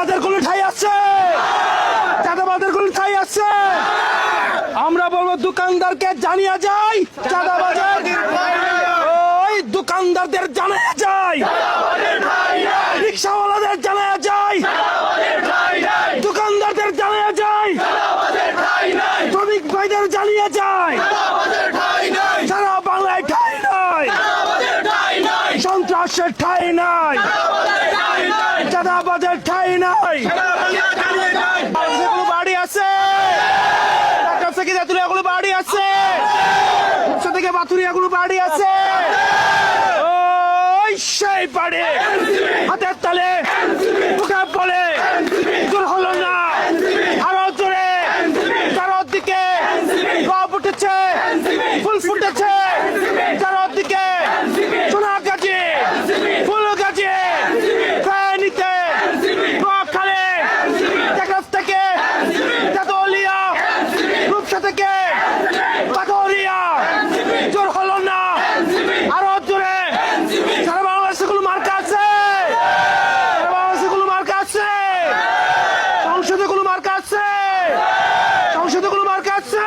চাঁদাবাদের কোনো ঠাই আছে? চাঁদাবাদের কোনো ঠাই আছে? আমরা বলবো দোকানদারকে জানিয়ে যাই, চাঁদাবাজের ওই দোকানদারদের জানিয়ে যাই, রিক্সাওয়ালাদের জানিয়ে যাই, দোকানদারদের জানিয়ে যাই, শ্রমিক ভাইদের জানিয়ে যাই, সারা বাংলায় ঠাই নাই, সন্ত্রাসের ঠাই নাই, চাঁদাবাজের ঠাই নাই। কোনো বাড়ি আছে? ঢাকা থেকে জাতুরিয়া কোনো বাড়ি আছে? রূপসা থেকে বাতুরিয়া কোনো বাড়ি আছে? ওই সেই বাড়ি হাতের তালে মুখে বলে জোর হলো না, আরো জোরে চারদিকে রব উঠেছে, ফুল ফুটেছে চারদিকে, সোনাগাজী, ফুলগাজী, ফেনীতে, নোয়াখালী, টেকনাফ থেকে তেতুলিয়া, রূপসা থেকে বাতুরিয়া, জোর হলো না, আরো জোরে। সারা বাংলাদেশে কোনো মার্কা আছে? সারা বাংলাদেশে কোনো মার্কা আছে? সংসদে কোনো মার্কা আছে? সংসদে কোনো মার্কা আছে?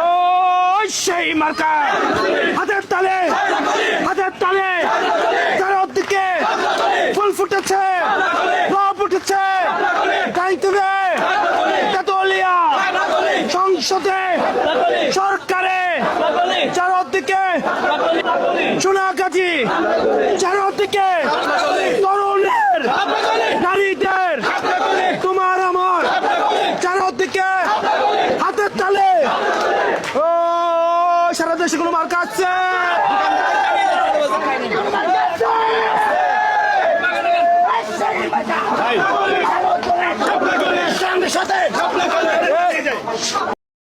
ওই সেই মার্কা হাতের তালে, হাতের তালে চারদিকে ফুল ফুটেছে, রব উঠেছে, গাইতুবে, তেতুলিয়া, সংসদে, সরকারে, চারদিকে সোনাগাজী, চারদিকে তরুণের, নারীদের, তোমার আমার, চারদিকে হাতের তালে। ও সারা দেশে কোনো মার্কা আছে? সাথে